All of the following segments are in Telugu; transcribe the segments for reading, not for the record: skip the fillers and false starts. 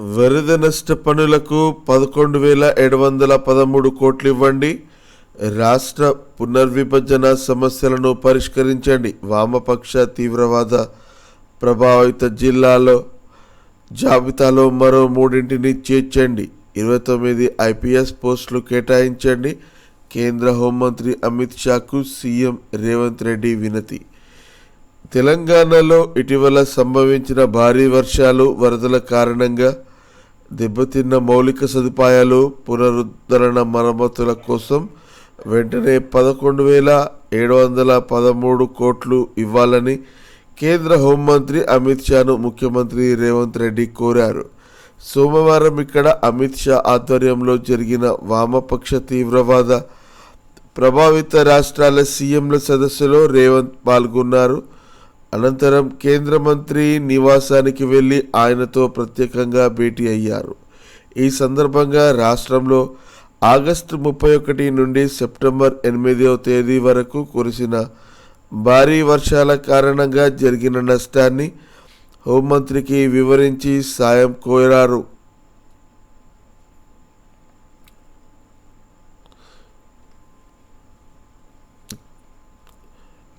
వరద నష్ట పనులకు 11,713 కోట్లు ఇవ్వండి. రాష్ట్ర పునర్విభజన సమస్యలను పరిష్కరించండి. వామపక్ష తీవ్రవాద ప్రభావిత జిల్లాలో జాబితాలో మరో 3 చేర్చండి. 29 IPS పోస్టులు కేటాయించండి. కేంద్ర హోంమంత్రి అమిత్ షాకు సీఎం రేవంత్ రెడ్డి వినతి. తెలంగాణలో ఇటీవల సంభవించిన భారీ వర్షాలు, వరదల కారణంగా దెబ్బతిన్న మౌలిక సదుపాయాలు పునరుద్ధరణ మరమ్మతుల కోసం వెంటనే 11,713 కోట్లు ఇవ్వాలని కేంద్ర హోంమంత్రి అమిత్ షాను ముఖ్యమంత్రి రేవంత్ రెడ్డి కోరారు. సోమవారం ఇక్కడ అమిత్ షా ఆధ్వర్యంలో జరిగిన వామపక్ష తీవ్రవాద ప్రభావిత రాష్ట్రాల సీఎంల సదస్సులో రేవంత్ పాల్గొన్నారు. అనంతరం కేంద్ర మంత్రి నివాసానికి వెళ్లి ఆయనతో ప్రత్యేకంగా భేటీ అయ్యారు. ఈ సందర్భంగా రాష్ట్రంలో ఆగస్టు 31 నుండి సెప్టెంబర్ 8వ తేదీ వరకు కురిసిన భారీ వర్షాల కారణంగా జరిగిన నష్టాన్ని హోంమంత్రికి వివరించి సాయం కోరారు.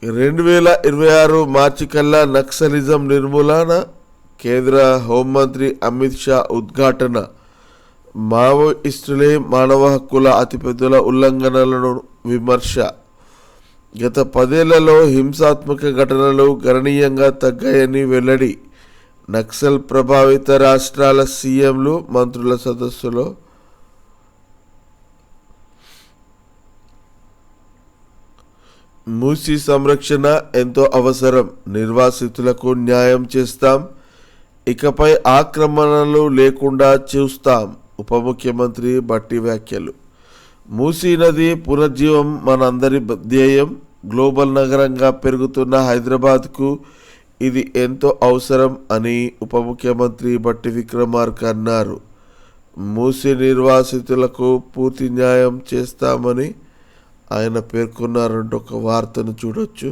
2026 మార్చి కల్లా నక్సలిజం నిర్మూలన, కేంద్ర హోంమంత్రి అమిత్ షా ఉద్ఘాటన. మావోయిస్టులే మానవ హక్కుల అతిపెద్ద ఉల్లంఘనలను విమర్శ. గత 10 ఏళ్లలో హింసాత్మక ఘటనలు గణనీయంగా తగ్గాయని వెల్లడి. నక్సల్ ప్రభావిత రాష్ట్రాల సీఎంలు, మంత్రుల సదస్సులో మూసీ సంరక్షణ ఎంతో అవసరం, నిర్వాసితులకు న్యాయం చేస్తాం, ఇకపై ఆక్రమణలు లేకుండా చూస్తాం. ఉప ముఖ్యమంత్రి భట్టి వ్యాఖ్యలు. మూసీ నది పునర్జీవం మనందరి ధ్యేయం. గ్లోబల్ నగరంగా పెరుగుతున్న హైదరాబాద్కు ఇది ఎంతో అవసరం అని ఉప ముఖ్యమంత్రి భట్టి విక్రమార్క అన్నారు. మూసీ నిర్వాసితులకు పూర్తి న్యాయం చేస్తామని ఆయన పేర్కొన్నారంటూ ఒక వార్తను చూడొచ్చు.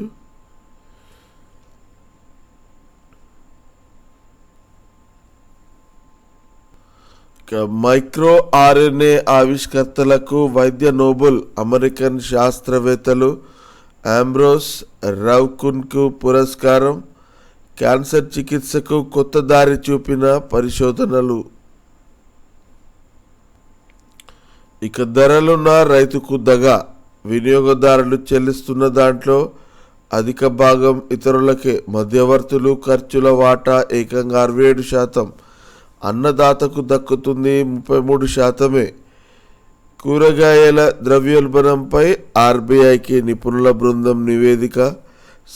మైక్రో RNA ఆవిష్కర్తలకు వైద్య నోబెల్ అమెరికన్ శాస్త్రవేత్తలు ఆంబ్రోస్ రౌకున్కు పురస్కారం. క్యాన్సర్ చికిత్సకు కొత్త దారి చూపిన పరిశోధనలు. ఇక ధరలున్న రైతుకు దగా. వినియోగదారులు చెల్లిస్తున్న దాంట్లో అధిక భాగం ఇతరులకే. మధ్యవర్తులు ఖర్చుల వాటా ఏకంగా 67%. అన్నదాతకు దక్కుతుంది 33%. కూరగాయల ద్రవ్యోల్బణంపై RBIకి నిపుణుల బృందం నివేదిక.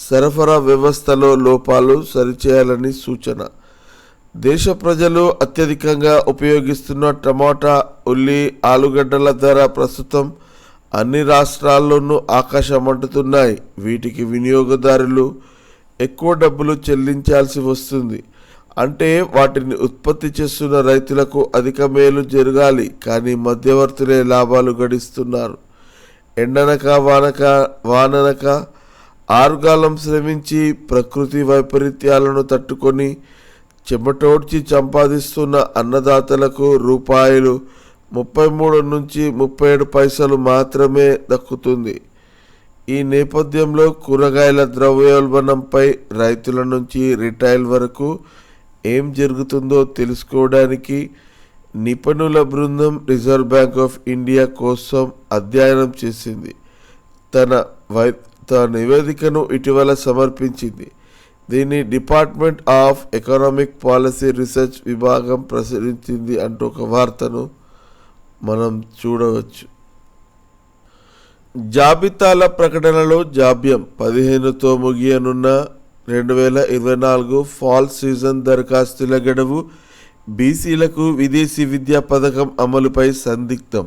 సరఫరా వ్యవస్థలో లోపాలు సరిచేయాలని సూచన. దేశ ప్రజలు అత్యధికంగా ఉపయోగిస్తున్న టమాటా, ఉల్లి, ఆలుగడ్డల ధర ప్రస్తుతం అన్ని రాష్ట్రాల్లోనూ ఆకాశమంటుతున్నాయి. వీటికి వినియోగదారులు ఎక్కువ డబ్బులు చెల్లించాల్సి వస్తుంది. అంటే వాటిని ఉత్పత్తి చేస్తున్న రైతులకు అధిక మేలు జరగాలి, కానీ మధ్యవర్తులే లాభాలు గడిస్తున్నారు. ఎండనక వాననక ఆరుగాలం శ్రమించి ప్రకృతి వైపరీత్యాలను తట్టుకొని చెమటోడ్చి సంపాదిస్తున్న అన్నదాతలకు రూపాయలు 33 నుంచి 37 పైసలు మాత్రమే దక్కుతుంది. ఈ నేపథ్యంలో కూరగాయల ద్రవ్యోల్బణంపై రైతుల నుంచి రిటైల్ వరకు ఏం జరుగుతుందో తెలుసుకోవడానికి నిపుణుల బృందం రిజర్వ్ బ్యాంక్ ఆఫ్ ఇండియా కోసం అధ్యయనం చేసింది. తన నివేదికను ఇటీవల సమర్పించింది. దీన్ని department of economic policy research విభాగం ప్రచురించింది అంటూ ఒక వార్తను మనం చూడవచ్చు. జాబితాల ప్రకటనలో జాప్యం. 15తో ముగియనున్న 2024 ఫాల్ సీజన్ దరఖాస్తుల గడువు. బీసీలకు విదేశీ విద్యా పథకం అమలుపై సందిగ్ధం.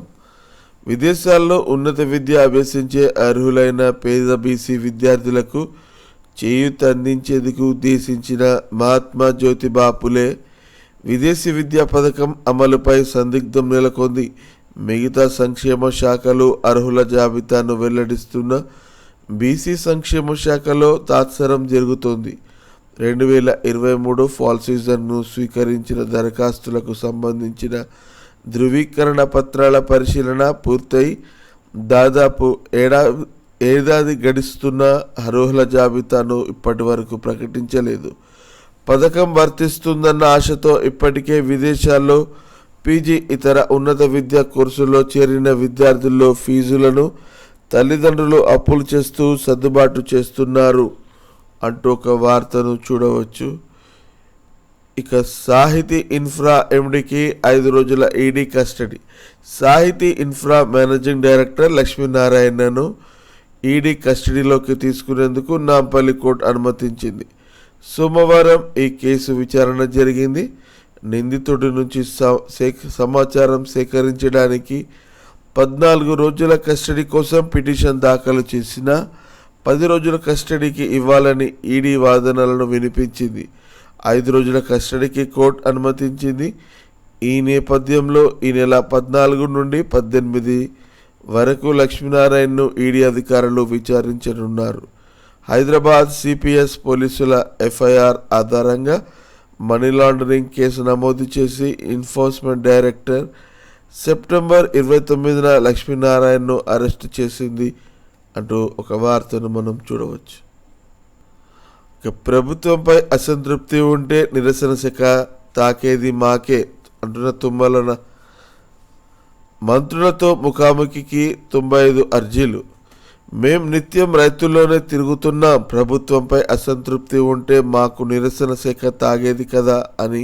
విదేశాల్లో ఉన్నత విద్య అభ్యసించే అర్హులైన పేద బీసీ విద్యార్థులకు చేయూత అందించేందుకు ఉద్దేశించిన మహాత్మా జ్యోతిబా ఫులే విదేశీ విద్యా పథకం అమలుపై సందిగ్ధం నెలకొంది. మిగతా సంక్షేమ శాఖలు అర్హుల జాబితాను వెల్లడిస్తున్న బీసీ సంక్షేమ శాఖలో తాత్సారం జరుగుతోంది. 2023 ఫాల్ సీజన్ను స్వీకరించిన దరఖాస్తులకు సంబంధించిన ధృవీకరణ పత్రాల పరిశీలన పూర్తయి దాదాపు ఏడాది గడుస్తున్న అర్హుల జాబితాను ఇప్పటి వరకు ప్రకటించలేదు. పథకం వర్తిస్తుందన్న ఆశతో ఇప్పటికే విదేశాల్లో పీజీ ఇతర ఉన్నత విద్యా కోర్సుల్లో చేరిన విద్యార్థుల్లో ఫీజులను తల్లిదండ్రులు అప్పులు చేస్తూ సర్దుబాటు చేస్తున్నారు అంటూ ఒక వార్తను చూడవచ్చు. ఇక సాహితీ ఇన్ఫ్రా ఎండికి 5 రోజుల ఈడీ కస్టడీ. సాహితీ ఇన్ఫ్రా మేనేజింగ్ డైరెక్టర్ లక్ష్మీనారాయణను ఈడీ కస్టడీలోకి తీసుకునేందుకు నాంపల్లి కోర్టు అనుమతించింది. సోమవారం ఈ కేసు విచారణ జరిగింది. నిందితుడి నుంచి సమాచారం సేకరించడానికి 14 రోజుల కస్టడీ కోసం పిటిషన్ దాఖలు చేసిన 10 రోజుల కస్టడీకి ఇవ్వాలని ఈడీ వాదనలను వినిపించింది. 5 రోజుల కస్టడీకి కోర్టు అనుమతించింది. ఈ నేపథ్యంలో ఈ నెల 14 నుండి 18 వరకు లక్ష్మీనారాయణను ఈడీ అధికారులు విచారించనున్నారు. హైదరాబాద్ సిపిఎస్ పోలీసుల ఎఫ్ఐఆర్ ఆధారంగా మనీ లాండరింగ్ కేసు నమోదు చేసి ఎన్ఫోర్స్మెంట్ డైరెక్టర్ సెప్టెంబర్ 29న లక్ష్మీనారాయణను అరెస్టు చేసింది అంటూ ఒక వార్తను మనం చూడవచ్చు. ఇక ప్రభుత్వంపై అసంతృప్తి ఉంటే నిరసన శాఖ తాకేది మాకే అంటున్న తుమ్మల మంత్రులతో ముఖాముఖికి 95 అర్జీలు. మేం నిత్యం రైతుల్లోనే తిరుగుతున్నాం, ప్రభుత్వంపై అసంతృప్తి ఉంటే మాకు నిరసన శాఖ తాగేది కదా అని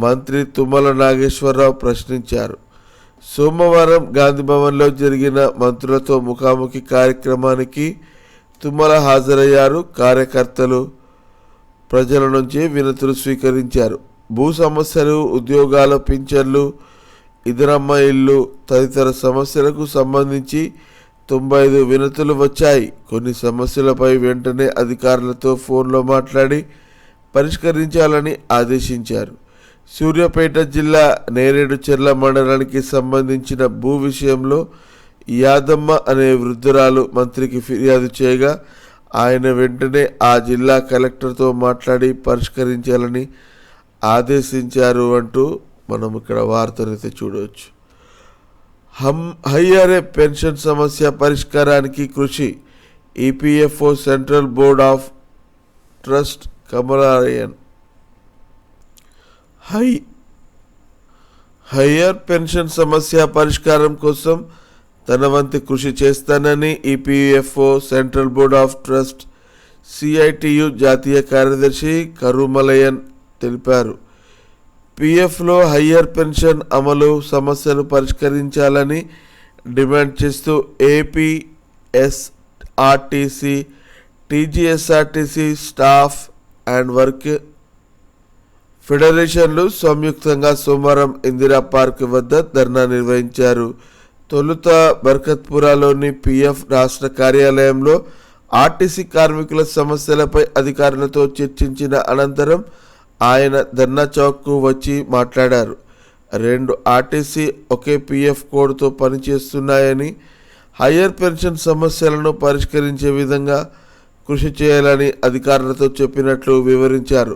మంత్రి తుమ్మల నాగేశ్వరరావు ప్రశ్నించారు. సోమవారం గాంధీభవన్లో జరిగిన మంత్రులతో ముఖాముఖి కార్యక్రమానికి తుమ్మల హాజరయ్యారు. కార్యకర్తలు ప్రజల నుంచి వినతులు స్వీకరించారు. భూ సమస్యలు, ఉద్యోగాల పింఛన్లు, ఇదరమ్మ ఇల్లు తదితర సమస్యలకు సంబంధించి 95 వినతులు వచ్చాయి. కొన్ని సమస్యలపై వెంటనే అధికారులతో ఫోన్లో మాట్లాడి పరిష్కరించాలని ఆదేశించారు. సూర్యాపేట జిల్లా నేరేడుచెర్ల మండలానికి సంబంధించిన భూ విషయంలో యాదమ్మ అనే వృద్ధురాలు మంత్రికి ఫిర్యాదు చేయగా ఆయన వెంటనే ఆ జిల్లా కలెక్టర్తో మాట్లాడి పరిష్కరించాలని ఆదేశించారు అంటూ మనం ఇక్కడ వార్తనైతే చూడవచ్చు. హయ్యర్ పెన్షన్ సమస్య పరిష్కారానికి కృషి. EPFO central board of trust కమలాయన్ హయ్యర్ పెన్షన్ సమస్య పరిష్కారం కోసం తన వంతు కృషి చేస్తానని EPFO central board of trust CITU జాతీయ కార్యదర్శి కరుమలయన్ తెలిపారు. పిఎఫ్లో హయ్యర్ పెన్షన్ అమలు సమస్యను పరిష్కరించాలని డిమాండ్ చేస్తూ APSRTC, TGSRTC staff and work ఫెడరేషన్లు సంయుక్తంగా సోమవారం ఇందిరా పార్క్ వద్ద ధర్నా నిర్వహించారు. తొలుత బర్కత్పురాలోని పిఎఫ్ రాష్ట్ర కార్యాలయంలో ఆర్టీసీ కార్మికుల సమస్యలపై అధికారులతో చర్చించిన అనంతరం ఆయన ధర్నా చౌక్కు వచ్చి మాట్లాడారు. 2 ఆర్టీసీ ఒకే పిఎఫ్ కోడ్తో పనిచేస్తున్నాయని, హయ్యర్ పెన్షన్ సమస్యలను పరిష్కరించే విధంగా కృషి చేయాలని అధికారులతో చెప్పినట్లు వివరించారు.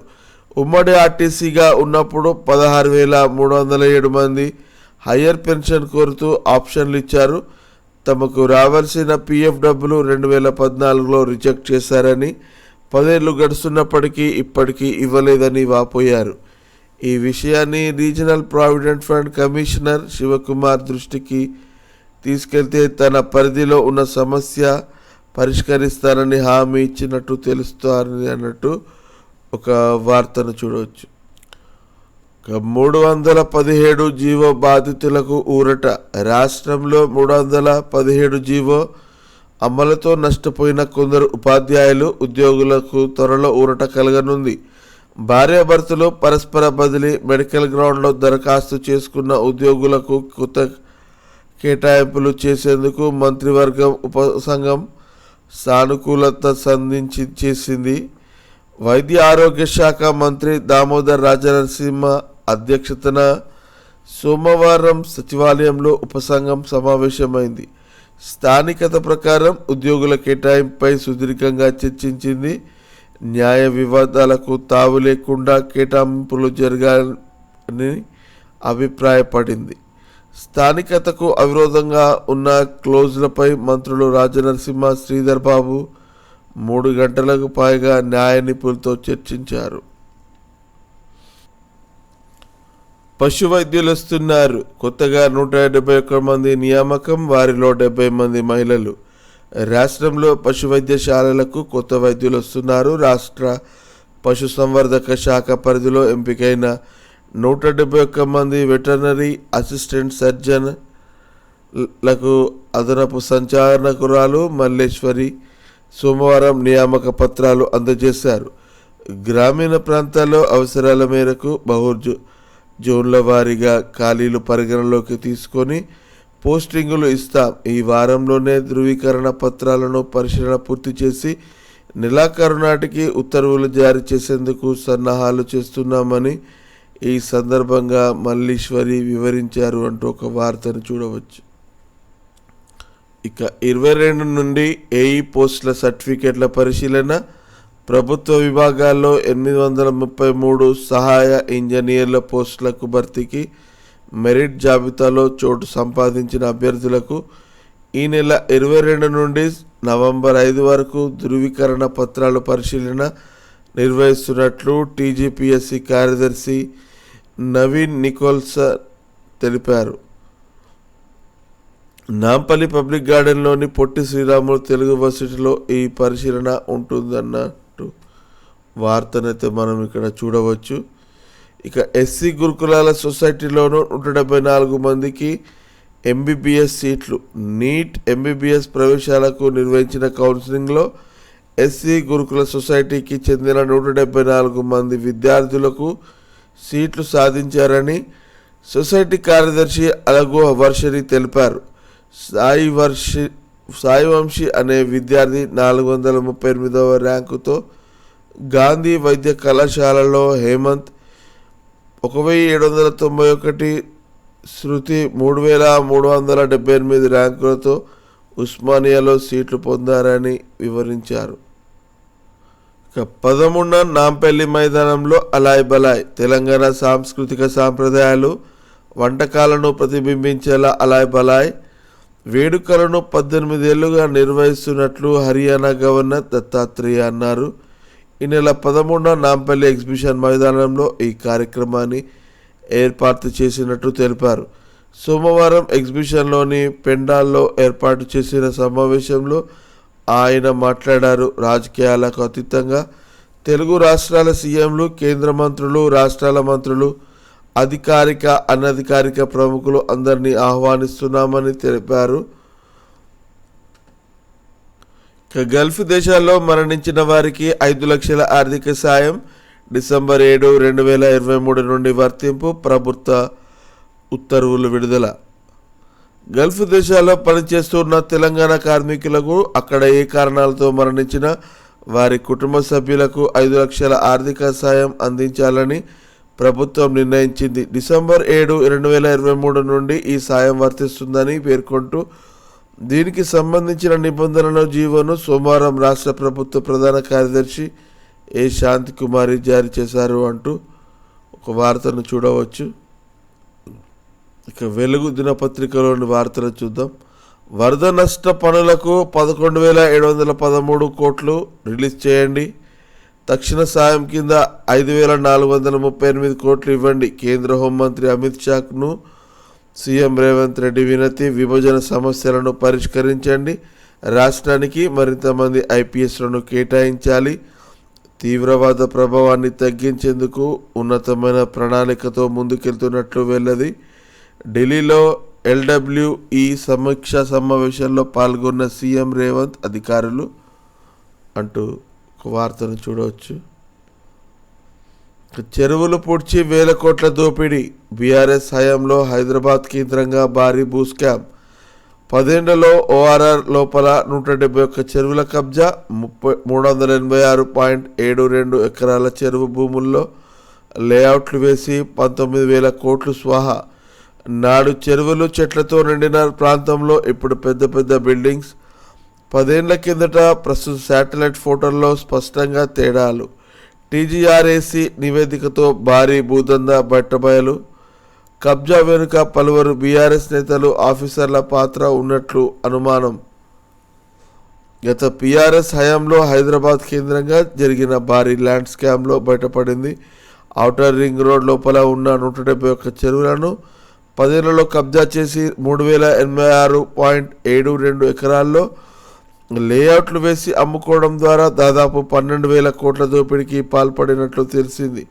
ఉమ్మడి ఆర్టీసీగా ఉన్నప్పుడు 16,307 మంది హయ్యర్ పెన్షన్ కోరుతూ ఆప్షన్లు ఇచ్చారు. తమకు రావాల్సిన పిఎఫ్ డబ్బులు 2014లో రిజెక్ట్ చేశారని, 10 ఏళ్లు గడుస్తున్నప్పటికీ ఇప్పటికీ ఇవ్వలేదని వాపోయారు. ఈ విషయాన్ని regional provident fund commissioner Shivakumar దృష్టికి తీసుకెళ్తే తన పరిధిలో ఉన్న సమస్య పరిష్కరిస్తానని హామీ ఇచ్చినట్టు తెలుస్తారని అన్నట్టు ఒక వార్తను చూడవచ్చు. 317 జీవో బాధితులకు ఊరట. రాష్ట్రంలో 317 జీవో అమలుతో నష్టపోయిన కొందరు ఉపాధ్యాయులు, ఉద్యోగులకు త్వరలో ఊరట కలగనుంది. భార్యాభర్తలు పరస్పర బదిలీ, మెడికల్ గ్రౌండ్లో దరఖాస్తు చేసుకున్న ఉద్యోగులకు కొత్త కేటాయింపులు చేసేందుకు మంత్రివర్గం ఉపసంఘం సానుకూలత చేసింది. వైద్య ఆరోగ్య శాఖ మంత్రి దామోదర్ రాజనరసింహ అధ్యక్షతన సోమవారం సచివాలయంలో ఉపసంఘం సమావేశమైంది. స్థానికత ప్రకారం ఉద్యోగుల కేటాయింపుపై సుదీర్ఘంగా చర్చించింది. న్యాయ వివాదాలకు తావు లేకుండా కేటాయింపులు జరగాలని అభిప్రాయపడింది. స్థానికతకు అవిరోధంగా ఉన్న క్లోజులపై మంత్రులు రాజనరసింహ, శ్రీధర్ బాబు 3 గంటలకు పైగా న్యాయ నిపుణులతో చర్చించారు. పశు వైద్యులు వస్తున్నారు. కొత్తగా 171 మంది నియామకం, వారిలో 70 మంది మహిళలు. రాష్ట్రంలో పశు వైద్యశాలలకు కొత్త వైద్యులు వస్తున్నారు. రాష్ట్ర పశుసంవర్ధక శాఖ పరిధిలో ఎంపికైన 171 మంది వెటర్నరీ అసిస్టెంట్ సర్జన్లకు అదనపు సంచాలకురాలు మల్లేశ్వరి సోమవారం నియామక పత్రాలు అందజేశారు. గ్రామీణ ప్రాంతాల్లో అవసరాల మేరకు జోన్ల వారీగా ఖాళీలు పరిగణలోకి తీసుకొని పోస్టింగులు ఇస్తాం. ఈ వారంలోనే ధృవీకరణ పత్రాలను పరిశీలన పూర్తి చేసి నెలాఖరు నాటికి ఉత్తర్వులు జారీ చేసేందుకు సన్నాహాలు చేస్తున్నామని ఈ సందర్భంగా మల్లీశ్వరి వివరించారు అంటూ ఒక వార్తను చూడవచ్చు. ఇక 22 నుండి ఏఈ పోస్టుల సర్టిఫికెట్ల పరిశీలన. ప్రభుత్వ విభాగాల్లో 833 సహాయ ఇంజనీర్ల పోస్టులకు భర్తీకి మెరిట్ జాబితాలో చోటు సంపాదించిన అభ్యర్థులకు ఈ నెల 22 నుండి నవంబర్ 5 వరకు ధృవీకరణ పత్రాల పరిశీలన నిర్వహిస్తున్నట్లు టీజీపీఎస్సీ కార్యదర్శి నవీన్ నికోల్స్ తెలిపారు. నాంపల్లి పబ్లిక్ గార్డెన్లోని పొట్టి శ్రీరాములు తెలుగు యూనివర్సిటీలో ఈ పరిశీలన ఉంటుందన్నట్టు వార్తనైతే మనం ఇక్కడ చూడవచ్చు. ఇక ఎస్సీ గురుకులాల సొసైటీలోనూ 174 మందికి ఎంబీబీఎస్ సీట్లు. నీట్ ఎంబీబీఎస్ ప్రవేశాలకు నిర్వహించిన కౌన్సిలింగ్లో ఎస్సీ గురుకుల సొసైటీకి చెందిన 174 మంది విద్యార్థులకు సీట్లు సాధించారని సొసైటీ కార్యదర్శి అలగు వర్షని తెలిపారు. సాయి వంశీ అనే విద్యార్థి 438వ ర్యాంకుతో గాంధీ వైద్య కళాశాలలో, హేమంత్ 1791, శృతి 3378 ర్యాంకులతో ఉస్మానియాలో సీట్లు పొందారని వివరించారు. 13 నాంపల్లి మైదానంలో అలాయ్ బలాయ్ తెలంగాణ సాంస్కృతిక సాంప్రదాయాలు, వంటకాలను ప్రతిబింబించేలా అలాయ్ బలాయ్ వేడుకలను 18 ఏళ్లుగా నిర్వహిస్తున్నట్లు హర్యానా గవర్నర్ దత్తాత్రేయ అన్నారు. ఈ నెల 13 నాంపల్లి ఎగ్జిబిషన్ మైదానంలో ఈ కార్యక్రమాన్ని ఏర్పాటు చేసినట్టు తెలిపారు. సోమవారం ఎగ్జిబిషన్లోని పెండాల్లో ఏర్పాటు చేసిన సమావేశంలో ఆయన మాట్లాడారు. రాజకీయాలకు అతీతంగా తెలుగు రాష్ట్రాల సీఎంలు, కేంద్ర మంత్రులు, రాష్ట్రాల మంత్రులు, అధికారిక, అనధికారిక ప్రముఖులు అందరినీ ఆహ్వానిస్తున్నామని తెలిపారు. గల్ఫ్ దేశాల్లో మరణించిన వారికి 5 లక్షల ఆర్థిక సాయం డిసెంబర్ 7, 2023 నుండి వర్తింపు. ప్రభుత్వ ఉత్తర్వులు విడుదల. గల్ఫ్ దేశాల్లో పనిచేస్తున్న తెలంగాణ కార్మికులకు అక్కడ ఏ కారణాలతో మరణించిన వారి కుటుంబ సభ్యులకు 5 లక్షల ఆర్థిక సాయం అందించాలని ప్రభుత్వం నిర్ణయించింది. డిసెంబర్ 7, 2023 నుండి ఈ సాయం వర్తిస్తుందని పేర్కొంటూ దీనికి సంబంధించిన నిబంధనల జీవోను సోమవారం రాష్ట్ర ప్రభుత్వ ప్రధాన కార్యదర్శి ఏ శాంతికుమారి జారీ చేశారు అంటూ ఒక వార్తను చూడవచ్చు. ఇక వెలుగు దినపత్రికలోని వార్తలు చూద్దాం. వరద నష్ట పనులకు 11,713 కోట్లు రిలీజ్ చేయండి. తక్షణ సాయం కింద 5,438 కోట్లు ఇవ్వండి. కేంద్ర హోంమంత్రి అమిత్ షాను సీఎం రేవంత్ రెడ్డి వినతి. విభజన సమస్యలను పరిష్కరించండి. రాష్ట్రానికి మరింత మంది ఐపీఎస్లను కేటాయించాలి. తీవ్రవాద ప్రభావాన్ని తగ్గించేందుకు ఉన్నతమైన ప్రణాళికతో ముందుకెళ్తున్నట్లు వెల్లది. ఢిల్లీలో ఎల్డబ్ల్యూఈ సమీక్షా సమావేశంలో పాల్గొన్న సీఎం రేవంత్ అధికారులు అంటూ ఒక వార్తను చూడవచ్చు. చెరువులు పూడ్చి 1000 కోట్ల దోపిడీ. బీఆర్ఎస్ హయాంలో హైదరాబాద్ కేంద్రంగా భారీ భూ స్కామ్. 10 ఏళ్లలో ఓఆర్ఆర్ లోపల 171 చెరువుల కబ్జా. 386.72 ఎకరాల చెరువు భూముల్లో లేఅవుట్లు వేసి 19,000 కోట్లు స్వాహా. నాడు చెరువులు చెట్లతో నిండిన ప్రాంతంలో ఇప్పుడు పెద్ద పెద్ద బిల్డింగ్స్. 10 ఏళ్ల కిందట ప్రస్తుత శాటిలైట్ ఫోటోల్లో స్పష్టంగా తేడాలు. టీజీఆర్ఏసీ నివేదికతో భారీ భూదందా బట్టబయలు. కబ్జా వెనుక పలువురు బీఆర్ఎస్ నేతలు, ఆఫీసర్ల పాత్ర ఉన్నట్లు అనుమానం. గత బీఆర్ఎస్ హయాంలో హైదరాబాద్ కేంద్రంగా జరిగిన భారీ ల్యాండ్ స్కామ్లో బయటపడింది. ఔటర్ రింగ్ రోడ్ లోపల ఉన్న 171 చెరువులను 10 ఏళ్లలో కబ్జా చేసి 3086.72 ఎకరాల్లో లేఅవుట్లు వేసి అమ్ముకోవడం ద్వారా దాదాపు 12,000 కోట్ల దోపిడీకి పాల్పడినట్లు తెలిసింది.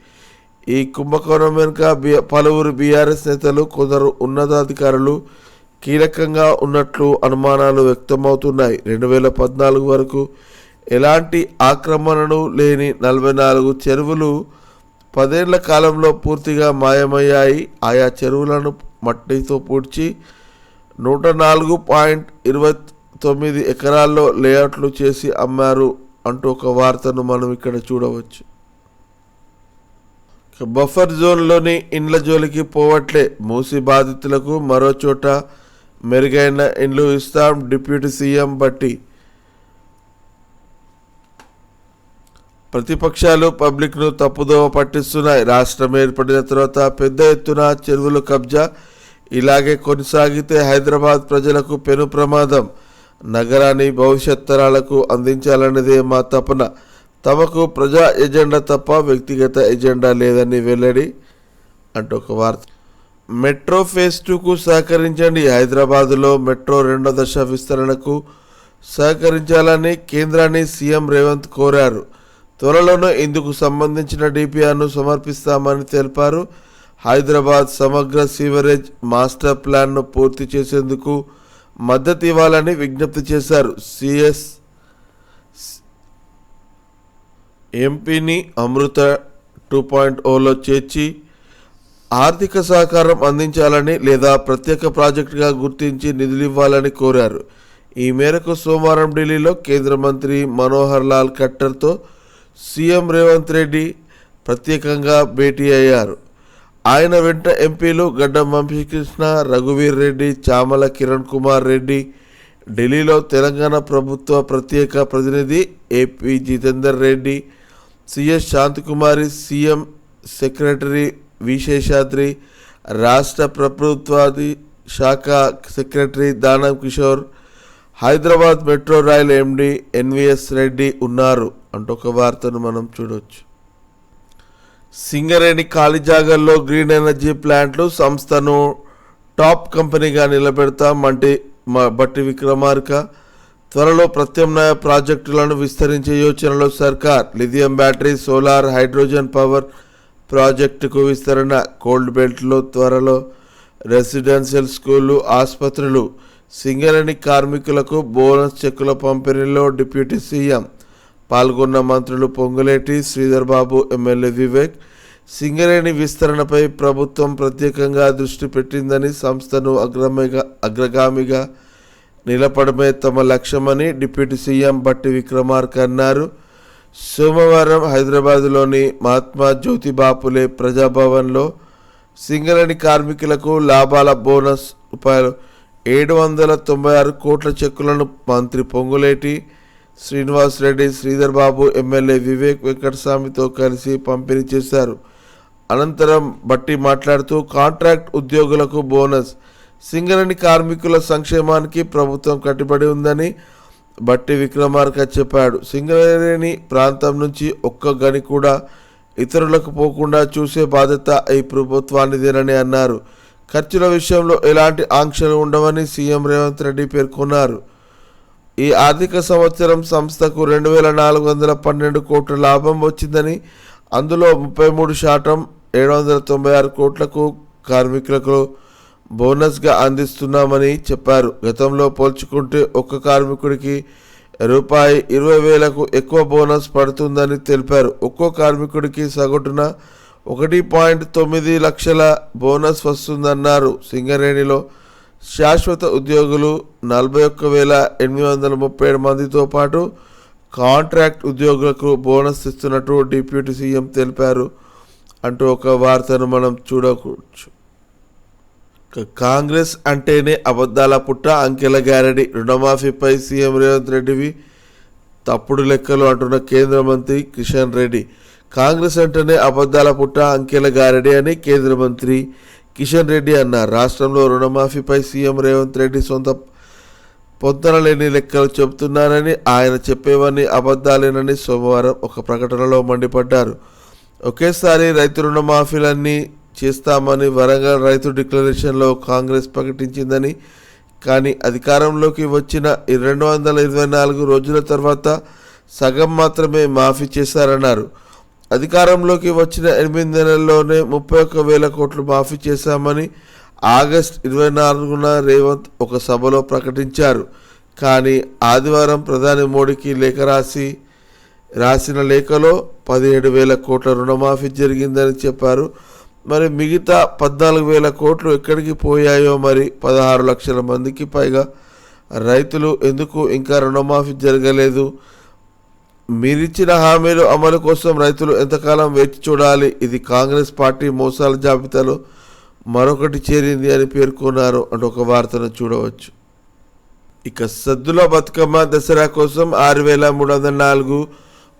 ఈ కుంభకోణం వెనుక పలువురు బీఆర్ఎస్ నేతలు, కొందరు ఉన్నతాధికారులు కీలకంగా ఉన్నట్లు అనుమానాలు వ్యక్తమవుతున్నాయి. 2014 వరకు ఎలాంటి ఆక్రమణలు లేని 44 చెరువులు 10 ఏళ్ల కాలంలో పూర్తిగా మాయమయ్యాయి. ఆయా చెరువులను మట్టితో పూడ్చి 104.29 ఎకరాల్లో లేఅవుట్లు చేసి అమ్మారు అంటూ ఒక వార్తను మనం ఇక్కడ చూడవచ్చు. బఫర్ జోన్లోని ఇండ్ల జోలికి పోవట్లే, మూసి బాధితులకు మరో చోట మెరుగైన ఇండ్లు ఇస్తాం డిప్యూటీ సీఎం భట్టి. ప్రతిపక్షాలు పబ్లిక్ను తప్పుదోవ పట్టిస్తున్నాయి. రాష్ట్రం ఏర్పడిన తర్వాత పెద్ద ఎత్తున చెరువుల కబ్జా ఇలాగే కొనసాగితే హైదరాబాద్ ప్రజలకు పెను ప్రమాదం. నగరాన్ని భవిష్యత్ తరాలకు అందించాలన్నదే మా తపన. తమకు ప్రజా ఎజెండా తప్ప వ్యక్తిగత ఎజెండా లేదని వెల్లడి అంటూ ఒక వార్త. మెట్రో ఫేజ్ 2కు సహకరించండి. హైదరాబాదులో మెట్రో 2వ దశ విస్తరణకు సహకరించాలని కేంద్రాన్ని సీఎం రేవంత్ కోరారు. త్వరలోనే ఇందుకు సంబంధించిన డిపిఆర్ను సమర్పిస్తామని తెలిపారు. హైదరాబాద్ సమగ్ర సీవరేజ్ మాస్టర్ ప్లాన్ను పూర్తి చేసేందుకు మద్దతు ఇవ్వాలని విజ్ఞప్తి చేశారు. సిఎస్ ఎంపీని అమృత 2.0లో చేర్చి ఆర్థిక సహకారం అందించాలని లేదా ప్రత్యేక ప్రాజెక్టుగా గుర్తించి నిధులు ఇవ్వాలని కోరారు. ఈ మేరకు సోమవారం ఢిల్లీలో కేంద్ర మంత్రి మనోహర్ లాల్ ఖట్టర్తో సీఎం రేవంత్ రెడ్డి ప్రత్యేకంగా భేటీ అయ్యారు. ఆయన వెంట ఎంపీలు గడ్డం వంశీకృష్ణ, రఘువీర్ రెడ్డి, చామల కిరణ్ కుమార్ రెడ్డి, ఢిల్లీలో తెలంగాణ ప్రభుత్వ ప్రత్యేక ప్రతినిధి AP Jitender Reddy, CS Shantikumari, CM secretary Visheshadri, రాష్ట్ర ప్రభుత్వాది శాఖ secretary Danam Kishore, Hyderabad metro rail MD NVS Reddy ఉన్నారు అంటూ ఒక వార్తను మనం చూడవచ్చు. సింగరేణి ఖాళీ జాగాల్లో గ్రీన్ ఎనర్జీ ప్లాంట్లు సంస్థను టాప్ కంపెనీగా నిలబెడతాం బట్టి విక్రమార్క. త్వరలో ప్రత్యామ్నాయ ప్రాజెక్టులను విస్తరించే యోచనలో సర్కార్. Lithium battery, solar, hydrogen power ప్రాజెక్టుకు విస్తరణ. కోల్డ్ బెల్ట్లో త్వరలో రెసిడెన్షియల్ స్కూళ్ళు, ఆసుపత్రులు. సింగరేణి కార్మికులకు బోనస్ చెక్కుల పంపిణీలో డిప్యూటీ సీఎం. పాల్గొన్న మంత్రులు పొంగులేటి, శ్రీధర్ బాబు, ఎమ్మెల్యే వివేక్. సింగరేణి విస్తరణపై ప్రభుత్వం ప్రత్యేకంగా దృష్టి పెట్టిందని, సంస్థను అగ్రగామిగా నిలపడమే తమ లక్ష్యమని డిప్యూటీ సీఎం బట్టి విక్రమార్క అన్నారు. సోమవారం హైదరాబాద్లోని మహాత్మా జ్యోతిబా ఫులే ప్రజాభవన్లో సింగరేణి కార్మికులకు లాభాల బోనస్ రూపాయలు 796 కోట్ల చెక్కులను మంత్రి పొంగులేటి శ్రీనివాస్ రెడ్డి, శ్రీధర్ బాబు, ఎమ్మెల్యే వివేక్ వెంకటస్వామితో కలిసి పంపిణీ చేశారు. అనంతరం బట్టి మాట్లాడుతూ కాంట్రాక్ట్ ఉద్యోగులకు బోనస్, సింగరేణి కార్మికుల సంక్షేమానికి ప్రభుత్వం కట్టుబడి ఉందని బట్టి విక్రమార్క చెప్పాడు. సింగరేణి ప్రాంతం నుంచి ఒక్క గని కూడా ఇతరులకు పోకుండా చూసే బాధ్యత ఈ ప్రభుత్వానిదేనని అన్నారు. ఖర్చుల విషయంలో ఎలాంటి ఆంక్షలు ఉండవని సీఎం రేవంత్ రెడ్డి పేర్కొన్నారు. ఈ ఆర్థిక సంవత్సరం సంస్థకు 2,412 కోట్ల లాభం వచ్చిందని, అందులో 33% 796 కోట్లకు కార్మికులకు బోనస్గా అందిస్తున్నామని చెప్పారు. గతంలో పోల్చుకుంటే ఒక్క కార్మికుడికి రూపాయి 20,000కు ఎక్కువ బోనస్ పడుతుందని తెలిపారు. ఒక్కో కార్మికుడికి సగటున 1.9 లక్షల బోనస్ వస్తుందన్నారు. సింగరేణిలో శాశ్వత ఉద్యోగులు 41,837 మందితో పాటు కాంట్రాక్ట్ ఉద్యోగులకు బోనస్ ఇస్తున్నట్టు డిప్యూటీ సీఎం తెలిపారు అంటూ ఒక వార్తను మనం చూడవచ్చు. కాంగ్రెస్ అంటేనే అబద్ధాల పుట్ట, అంకెల గారడి, రుణమాఫీపై సీఎం రేవంత్ రెడ్డివి తప్పుడు లెక్కలు అంటున్న కేంద్ర మంత్రి కిషన్ రెడ్డి. కాంగ్రెస్ అంటేనే అబద్ధాల పుట్ట, అంకెల గారడి అని కేంద్ర మంత్రి కిషన్ రెడ్డి అన్నారు. రాష్ట్రంలో రుణమాఫీపై సీఎం రేవంత్ రెడ్డి సొంత పొంతనలేని లెక్కలు చెబుతున్నారని, ఆయన చెప్పేవన్నీ అబద్ధాలేనని సోమవారం ఒక ప్రకటనలో మండిపడ్డారు. ఒకేసారి రైతు రుణమాఫీలన్నీ చేస్తామని వరంగల్ రైతు డిక్లరేషన్లో కాంగ్రెస్ ప్రకటించిందని, కానీ అధికారంలోకి వచ్చిన 224 రోజుల తర్వాత సగం మాత్రమే మాఫీ చేశారన్నారు. అధికారంలోకి వచ్చిన 8 నెలల్లోనే 31,000 కోట్లు మాఫీ చేశామని ఆగస్టు 24న రేవంత్ ఒక సభలో ప్రకటించారు. కానీ ఆదివారం ప్రధాని మోడీకి లేఖ రాసిన లేఖలో 17,000 కోట్ల రుణమాఫీ జరిగిందని చెప్పారు. మరి మిగతా 14,000 కోట్లు ఎక్కడికి పోయాయో, మరి 16 లక్షల మందికి పైగా రైతులు ఎందుకు ఇంకా రుణమాఫీ జరగలేదు? మీరిచ్చిన హామీలు అమలు కోసం రైతులు ఎంతకాలం వేచి చూడాలి? ఇది కాంగ్రెస్ పార్టీ మోసాల జాబితాలో మరొకటి చేరింది అని పేర్కొన్నారు అంటూ ఒక వార్తను చూడవచ్చు. ఇక సద్దుల బతుకమ్మ దసరా కోసం 6,304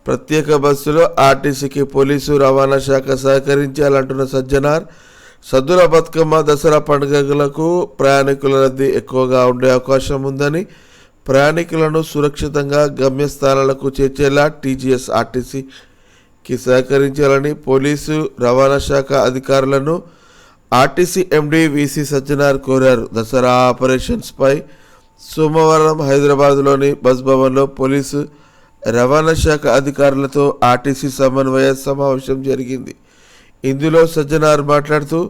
ప్రత్యేక బస్సులు ఆర్టీసీకి పోలీసు రవాణా శాఖ సహకరించాలంటున్న సజ్జనార్. సద్దుల బతుకమ్మ దసరా పండుగలకు ప్రయాణికుల రద్దీ ఎక్కువగా ఉండే అవకాశం ఉందని, ప్రయాణికులను సురక్షితంగా గమ్యస్థానాలకు చేర్చేలా టీజీఎస్ ఆర్టీసీకి సహకరించాలని పోలీసు రవాణా శాఖ అధికారులను ఆర్టీసీ ఎండీ వీసీ సజ్జనార్ కోరారు. దసరా ఆపరేషన్స్పై సోమవారం హైదరాబాద్లోని బస్ భవన్లో పోలీసు రవాణా శాఖ అధికారులతో ఆర్టీసీ సమన్వయ సమావేశం జరిగింది. ఇందులో సజ్జనార్ మాట్లాడుతూ,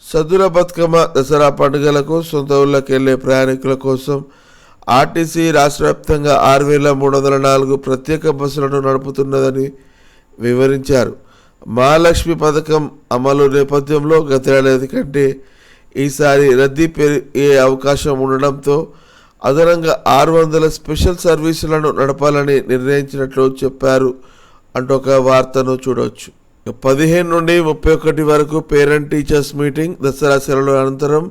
సద్దుల బతుకమ్మ దసరా పండుగలకు సొంత ఊళ్ళకి వెళ్లే ప్రయాణికుల కోసం ఆర్టీసీ రాష్ట్ర వ్యాప్తంగా 6,304 ప్రత్యేక బస్సులను నడుపుతున్నదని వివరించారు. మహాలక్ష్మి పథకం అమలు నేపథ్యంలో గత ఏడాది కంటే ఈసారి రద్దీ పెరిగే అవకాశం ఉండడంతో అదనంగా 600 స్పెషల్ సర్వీసులను నడపాలని నిర్ణయించినట్లు చెప్పారు అంటూ ఒక వార్తను చూడవచ్చు. 15 నుండి 31 వరకు పేరెంట్ టీచర్స్ మీటింగ్. దసరా సెలవుల అనంతరం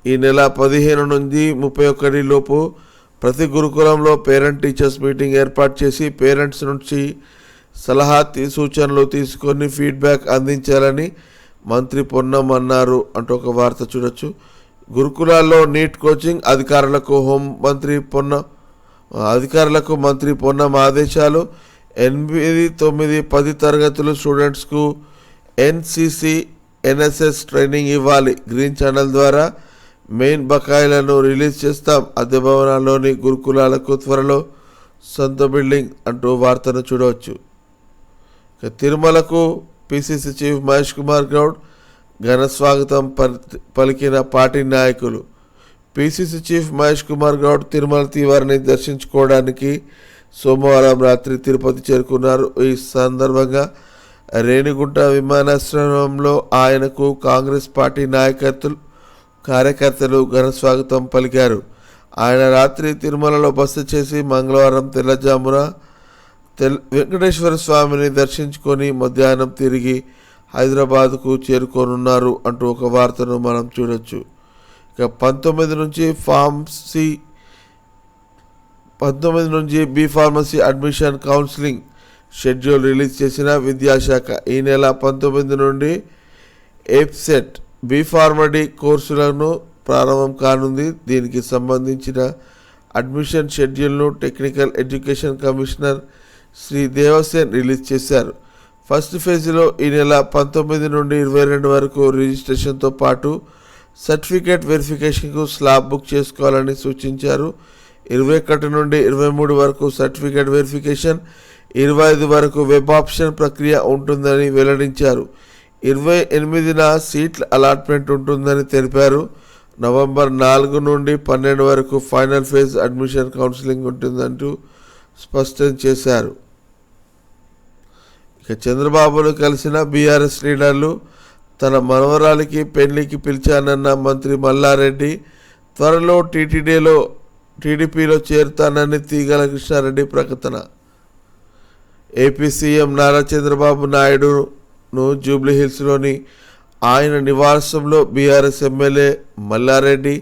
ఈ నెల 15 నుండి 31 లోపు ప్రతి గురుకులంలో పేరెంట్ టీచర్స్ మీటింగ్ ఏర్పాటు చేసి పేరెంట్స్ నుంచి సలహా సూచనలు తీసుకొని ఫీడ్బ్యాక్ అందించాలని మంత్రి పొన్నం అన్నారు అంటూ ఒక వార్త చూడొచ్చు. గురుకులాల్లో నీట్ కోచింగ్ అధికారులకు మంత్రి పొన్నం ఆదేశాలు. 8, 9, 10 తరగతులు స్టూడెంట్స్కు ఎన్సీసీ ఎన్ఎస్ఎస్ ట్రైనింగ్ ఇవ్వాలి. గ్రీన్ ఛానల్ ద్వారా మెయిన్ బకాయిలను రిలీజ్ చేస్తాం. అద్దె భవనాల్లోని గురుకులాలకు త్వరలో సొంత బిల్డింగ్ అంటూ వార్తను చూడవచ్చు. తిరుమలకు పిసిసి చీఫ్ మహేష్ కుమార్ గౌడ్ ఘన స్వాగతం పలికిన పార్టీ నాయకులు. పిసిసి చీఫ్ మహేష్ కుమార్ గౌడ్ తిరుమల తీవారిని దర్శించుకోవడానికి సోమవారం రాత్రి తిరుపతి చేరుకున్నారు. ఈ సందర్భంగా రేణిగుంట విమానాశ్రయంలో ఆయనకు కాంగ్రెస్ పార్టీ కార్యకర్తలు ఘన స్వాగతం పలికారు. ఆయన రాత్రి తిరుమలలో బస చేసి మంగళవారం తెల్లజామున వెంకటేశ్వర స్వామిని దర్శించుకొని మధ్యాహ్నం తిరిగి హైదరాబాద్కు చేరుకోనున్నారు అంటూ ఒక వార్తను మనం చూడొచ్చు. ఇక 19 నుంచి B pharmacy admission counselling schedule release చేసిన విద్యాశాఖ. ఈ నెల 19 నుండి ఎఫ్సెట్ బి ఫార్మడీ కోర్సులను ప్రారంభం కానుంది. దీనికి సంబంధించిన అడ్మిషన్ షెడ్యూల్ను technical education commissioner Shri Devasen release చేశారు. ఫస్ట్ ఫేజ్లో ఈ నెల 19 నుండి 22 వరకు రిజిస్ట్రేషన్తో పాటు సర్టిఫికేట్ వెరిఫికేషన్కు స్లాబ్ బుక్ చేసుకోవాలని సూచించారు. 21 నుండి 23 వరకు సర్టిఫికేట్ వెరిఫికేషన్, 25 వరకు వెబ్ ఆప్షన్ ప్రక్రియ ఉంటుందని వెల్లడించారు. 28న సీట్ల అలాట్మెంట్ ఉంటుందని తెలిపారు. నవంబర్ 4 నుండి 12 వరకు ఫైనల్ ఫేజ్ అడ్మిషన్ కౌన్సిలింగ్ ఉంటుందంటూ స్పష్టం చేశారు. ఇక చంద్రబాబును కలిసిన బీఆర్ఎస్ లీడర్లు తన మనవరాలికి పెళ్లికి పిలిచానన్న మంత్రి మల్లారెడ్డి త్వరలో టీడీపీలో చేరుతానని తీగల కృష్ణారెడ్డి ప్రకటన. ఏపీ సీఎం నారా చంద్రబాబు నాయుడును జూబ్లీహిల్స్లోని ఆయన నివాసంలో బీఆర్ఎస్ ఎమ్మెల్యే మల్లారెడ్డి,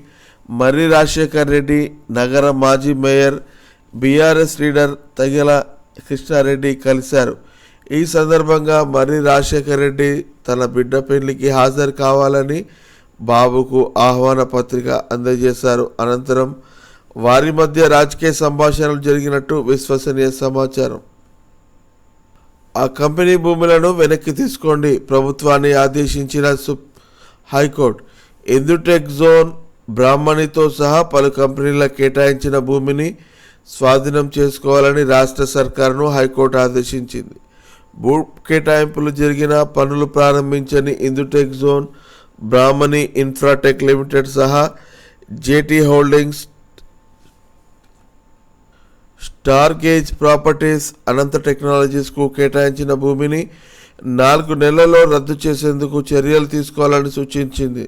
మర్రి రాజశేఖర్ రెడ్డి, నగర మాజీ మేయర్ బీఆర్ఎస్ లీడర్ తగిల కృష్ణారెడ్డి కలిశారు. ఈ సందర్భంగా మర్రి రాజశేఖర్ రెడ్డి తన బిడ్డ పెళ్లికి హాజరు కావాలని బాబుకు ఆహ్వాన పత్రిక అందజేశారు. అనంతరం వారి మధ్య రాజకీయ సంభాషణలు జరిగినట్టు విశ్వసనీయ సమాచారం. ఆ కంపెనీ భూములను వెనక్కి తీసుకోండి ప్రభుత్వాన్ని ఆదేశించిన హైకోర్టు. ఇందుటెక్ జోన్, బ్రాహ్మణితో సహా పలు కంపెనీలకు కేటాయించిన భూమిని స్వాధీనం చేసుకోవాలని రాష్ట్ర సర్కారును హైకోర్టు ఆదేశించింది. భూ కేటాయింపులు జరిగిన పనులు ప్రారంభించని Indutech zone, Brahmani infratech limited సహా JT holdings, star gaze properties, Anantha టెక్నాలజీస్కు కేటాయించిన భూమిని 4 నెలల్లో రద్దు చేసేందుకు చర్యలు తీసుకోవాలని సూచించింది.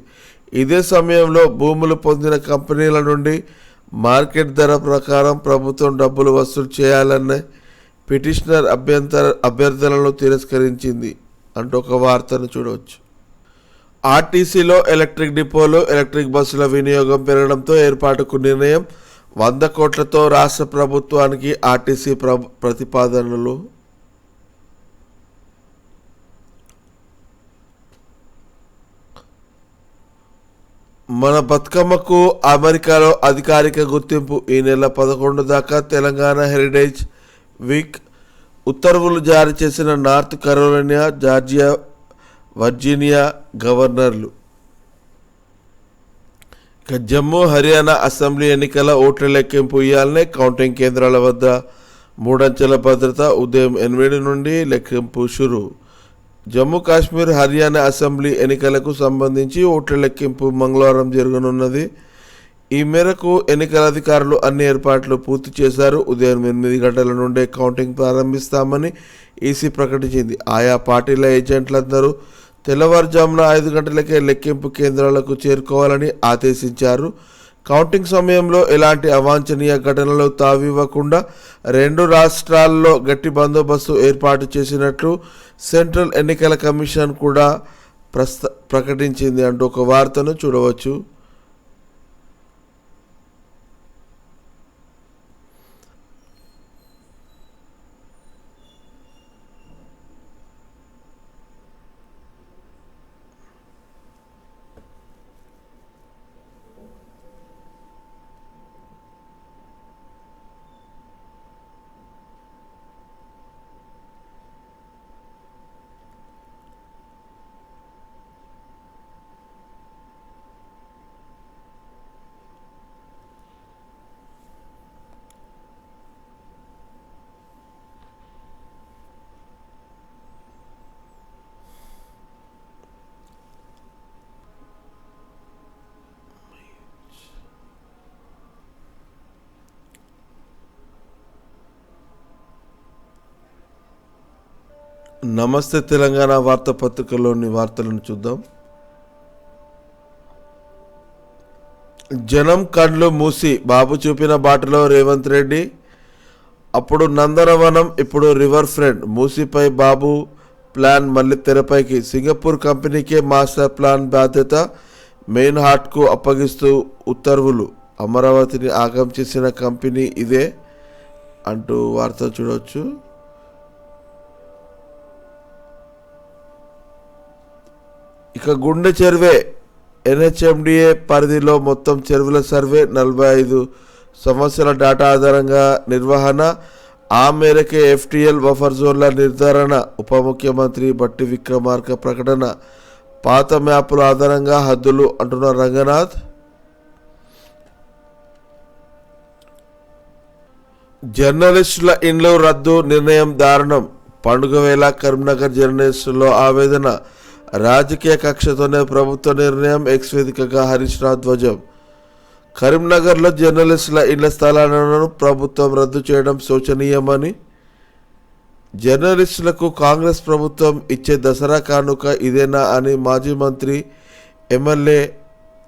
ఇదే సమయంలో భూములు పొందిన కంపెనీల నుండి మార్కెట్ ధర ప్రకారం ప్రభుత్వం డబ్బులు వసూలు చేయాలన్న పిటిషనర్ అభ్యర్థనలను తిరస్కరించింది అంటూ ఒక వార్తను చూడవచ్చు. ఆర్టీసీలో ఎలక్ట్రిక్ డిపోలు, ఎలక్ట్రిక్ బస్సుల వినియోగం పెరగడంతో ఏర్పాటుకు నిర్ణయం. 100 కోట్లతో రాష్ట్ర ప్రభుత్వానికి ఆర్టీసీ ప్రతిపాదనలు. మన బతుకమ్మకు అమెరికాలో అధికారిక గుర్తింపు. ఈ నెల 11 దాకా తెలంగాణ హెరిటేజ్ వీక్. ఉత్తర్వులు జారీ చేసిన నార్త్ కరోలినా, జార్జియా, వర్జీనియా గవర్నర్లు. జమ్మూ, హర్యానా అసెంబ్లీ ఎన్నికల ఓట్ల లెక్కింపు ఇయాలనే. కౌంటింగ్ కేంద్రాల వద్ద 3 అంచెల భద్రత. ఉదయం 8 నుండి లెక్కింపు షురు. జమ్మూ కాశ్మీర్, హర్యానా అసెంబ్లీ ఎన్నికలకు సంబంధించి ఓట్ల లెక్కింపు మంగళవారం జరగనున్నది. ఈ మేరకు ఎన్నికల అధికారులు అన్ని ఏర్పాట్లు పూర్తి చేశారు. ఉదయం 8 గంటల నుండే కౌంటింగ్ ప్రారంభిస్తామని ఈసీ ప్రకటించింది. ఆయా పార్టీల ఏజెంట్లందరూ తెల్లవారుజామున 5 గంటలకే లెక్కింపు కేంద్రాలకు చేరుకోవాలని ఆదేశించారు. కౌంటింగ్ సమయంలో ఎలాంటి అవాంఛనీయ ఘటనలు తావివ్వకుండా 2 రాష్ట్రాల్లో గట్టి బందోబస్తు ఏర్పాటు చేసినట్లు సెంట్రల్ ఎన్నికల కమిషన్ కూడా ప్రకటించింది అంటూ ఒక వార్తను చూడవచ్చు. నమస్తే తెలంగాణ వార్తాపత్రికలోని వార్తలను చూద్దాం. జనం కళ్ళు మూసి బాబు చూపిన బాటలో రేవంత్ రెడ్డి. అప్పుడు నందనవనం, ఇప్పుడు రివర్ ఫ్రంట్. మూసీపై బాబు ప్లాన్ మళ్ళీ తెరపైకి. సింగపూర్ కంపెనీకే మాస్టర్ ప్లాన్ బాధ్యత. మెయిన్ హార్ట్కు అప్పగిస్తూ ఉత్తర్వులు. అమరావతిని ఆగం చేసిన కంపెనీ ఇదే అంటూ వార్త చూడవచ్చు. ఇక గుండె చెరువే. ఎన్హెచ్ఎండిఏ పరిధిలో మొత్తం చెరువుల సర్వే, 45 సంవత్సరాల డేటా ఆధారంగా నిర్వహణ. ఆ మేరకే ఎఫ్టీఎల్ బఫర్ జోన్ల నిర్ధారణ. ఉప ముఖ్యమంత్రి బట్టి విక్రమార్క ప్రకటన. పాత మ్యాపుల ఆధారంగా హద్దులు అంటున్న రంగనాథ్. జర్నలిస్టుల ఇండ్లు రద్దు నిర్ణయం దారుణం. పండుగ వేళ కరీంనగర్ జర్నలిస్టుల్లో ఆవేదన. రాజకీయ కక్షతోనే ప్రభుత్వ నిర్ణయం. ఎక్స్ వేదికగా హరీష్ రావు ధ్వజం. కరీంనగర్లో జర్నలిస్టుల ఇళ్ల స్థలాలను ప్రభుత్వం రద్దు చేయడం శోచనీయమని, జర్నలిస్టులకు కాంగ్రెస్ ప్రభుత్వం ఇచ్చే దసరా కానుక ఇదేనా అని మాజీ మంత్రి ఎమ్మెల్యే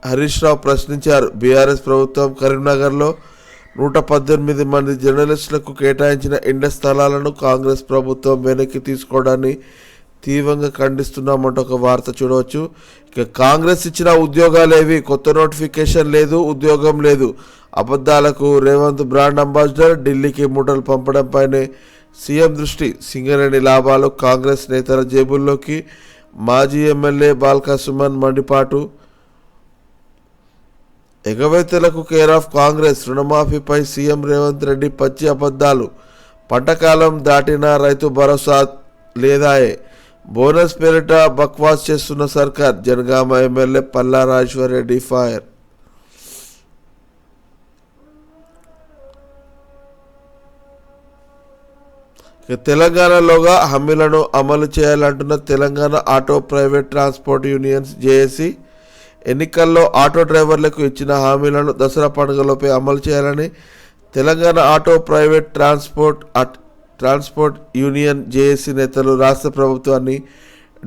హరీష్ రావు ప్రశ్నించారు. బీఆర్ఎస్ ప్రభుత్వం కరీంనగర్లో 118 మంది జర్నలిస్టులకు కేటాయించిన ఇండ్ల స్థలాలను కాంగ్రెస్ ప్రభుత్వం వెనక్కి తీసుకోవడాన్ని తీవ్రంగా ఖండిస్తున్నామంటూ ఒక వార్త చూడవచ్చు. ఇక కాంగ్రెస్ ఇచ్చిన ఉద్యోగాలేవి, కొత్త నోటిఫికేషన్ లేదు, ఉద్యోగం లేదు, అబద్ధాలకు రేవంత్ బ్రాండ్ అంబాసిడర్, ఢిల్లీకి మూటలు పంపడంపైనే సీఎం దృష్టి, సింగరేణి లాభాలు కాంగ్రెస్ నేతల జేబుల్లోకి, మాజీ ఎమ్మెల్యే బాల్కా సుమన్ మండిపాటు, ఎగవేతలకు కేర్ ఆఫ్ కాంగ్రెస్, రుణమాఫీపై సీఎం రేవంత్ రెడ్డి పచ్చి అబద్ధాలు, పంటకాలం దాటినా రైతు భరోసా లేదాయే, బోనస్ పేరిట బక్వాస్ చేస్తున్న సర్కార్, జనగామ ఎమ్మెల్యే పల్లా రాజేశ్వర్ రెడ్డి ఫైర్. తెలంగాణలోగా హామీలను అమలు చేయాలంటున్న Telangana auto private transport unions JAC, ఎన్నికల్లో ఆటో డ్రైవర్లకు ఇచ్చిన హామీలను దసరా పండుగలోపే అమలు చేయాలని Telangana auto private transport union JAC నేతలు రాష్ట్ర ప్రభుత్వాన్ని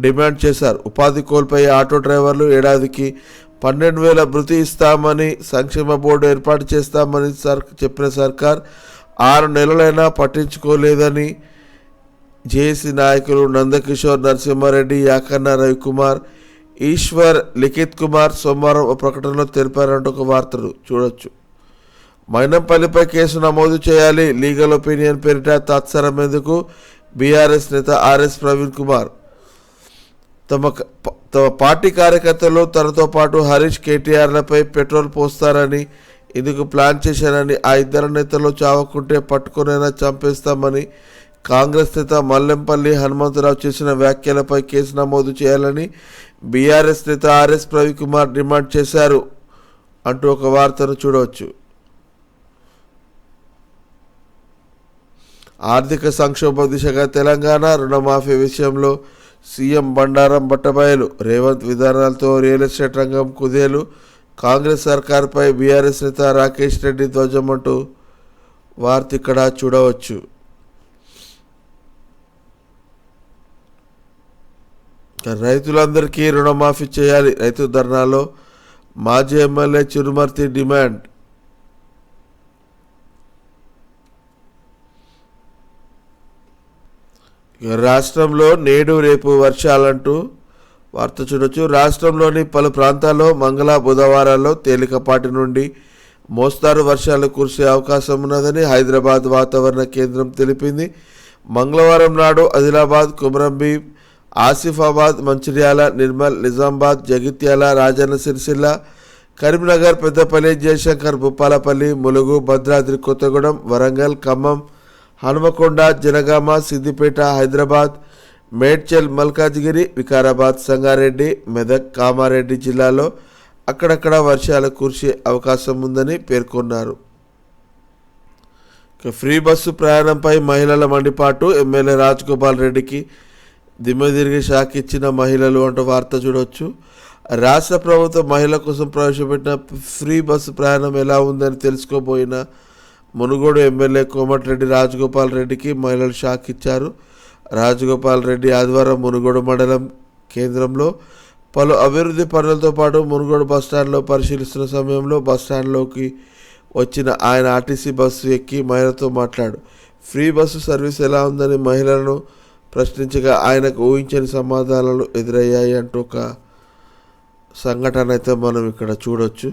డిమాండ్ చేశారు. ఉపాధి కోల్పోయే ఆటో డ్రైవర్లు ఏడాదికి 12,000 భృతి ఇస్తామని, సంక్షేమ బోర్డు ఏర్పాటు చేస్తామని చెప్పిన సర్కార్ 6 నెలలైనా పట్టించుకోలేదని జేఏసీ నాయకులు నందకిషోర్, నరసింహారెడ్డి, యాకన్న రవికుమార్, ఈశ్వర్, లిఖిత్ కుమార్ సోమవారం ఒక ప్రకటనలో తెలిపారంటూ ఒక వార్తలు చూడొచ్చు. మైనంపల్లిపై కేసు నమోదు చేయాలి, లీగల్ ఒపీనియన్ పేరిట తాత్సారం ఎందుకు, బీఆర్ఎస్ నేత ఆర్ఎస్ ప్రవీణ్ కుమార్. తమ పార్టీ కార్యకర్తలు తనతో పాటు హరీష్, కేటీఆర్లపై పెట్రోల్ పోస్తారని, ఇందుకు ప్లాన్ చేశానని, ఆ ఇద్దరు నేతలు చావకుంటే పట్టుకునైనా చంపేస్తామని కాంగ్రెస్ నేత మల్లెంపల్లి హనుమంతరావు చేసిన వ్యాఖ్యలపై కేసు నమోదు చేయాలని బీఆర్ఎస్ నేత ఆర్ఎస్ ప్రవీణ్ కుమార్ డిమాండ్ చేశారు అంటూ ఒక వార్తను చూడవచ్చు. ఆర్థిక సంక్షోభ దిశగా తెలంగాణ, రుణమాఫీ విషయంలో సీఎం బండారం బట్టబయలు, రేవంత్ విధానాలతో రియల్ ఎస్టేట్ రంగం కుదేలు, కాంగ్రెస్ సర్కార్పై బీఆర్ఎస్ నేత రాకేష్ రెడ్డి ధ్వజం అంటూ వార్త ఇక్కడ చూడవచ్చు. రైతులందరికీ రుణమాఫీ చేయాలి, రైతు ధర్నాలో మాజీ ఎమ్మెల్యే చిరుమర్తి డిమాండ్. రాష్ట్రంలో నేడు రేపు వర్షాలంటూ వార్త చూడొచ్చు. రాష్ట్రంలోని పలు ప్రాంతాల్లో మంగళ బుధవారాల్లో తేలికపాటి నుండి మోస్తారు వర్షాలు కురిసే అవకాశం ఉన్నదని హైదరాబాద్ వాతావరణ కేంద్రం తెలిపింది. మంగళవారం నాడు ఆదిలాబాద్, కొమరంభీం, ఆసిఫాబాద్, మంచిర్యాల, నిర్మల్, నిజామాబాద్, జగిత్యాల, రాజన్న సిరిసిల్ల, కరీంనగర్, పెద్దపల్లి, జయశంకర్, భూపాలపల్లి, ములుగు, భద్రాద్రి కొత్తగూడెం, వరంగల్, ఖమ్మం, హనుమకొండ, జనగామ, సిద్దిపేట, హైదరాబాద్, మేడ్చల్, మల్కాజ్గిరి, వికారాబాద్, సంగారెడ్డి, మెదక్, కామారెడ్డి జిల్లాలో అక్కడక్కడ వర్షాలు కురిసే అవకాశం ఉందని పేర్కొన్నారు. ఫ్రీ బస్సు ప్రయాణంపై మహిళల మండిపాటు, ఎమ్మెల్యే రాజగోపాల్ రెడ్డికి దిమ్మదిరిగి షాక్ ఇచ్చిన మహిళలు అంటూ వార్త చూడవచ్చు. రాష్ట్ర ప్రభుత్వం మహిళల కోసం ప్రవేశపెట్టిన ఫ్రీ బస్సు ప్రయాణం ఎలా ఉందని తెలుసుకోబోయిన మునుగోడు ఎమ్మెల్యే కోమటిరెడ్డి రాజగోపాల్ రెడ్డికి మహిళలు షాక్ ఇచ్చారు. రాజగోపాల్ రెడ్డి ఆదివారం మునుగోడు మండలం కేంద్రంలో పలు అభివృద్ధి పనులతో పాటు మునుగోడు బస్టాండ్లో పరిశీలిస్తున్న సమయంలో బస్టాండ్లోకి వచ్చిన ఆయన ఆర్టీసీ బస్సు ఎక్కి మహిళతో మాట్లాడు. ఫ్రీ బస్సు సర్వీస్ ఎలా ఉందని మహిళలను ప్రశ్నించగా ఆయనకు ఊహించని సమాధానాలు ఎదురయ్యాయి అంటూ ఒక సంఘటన అయితే మనం ఇక్కడ చూడొచ్చు.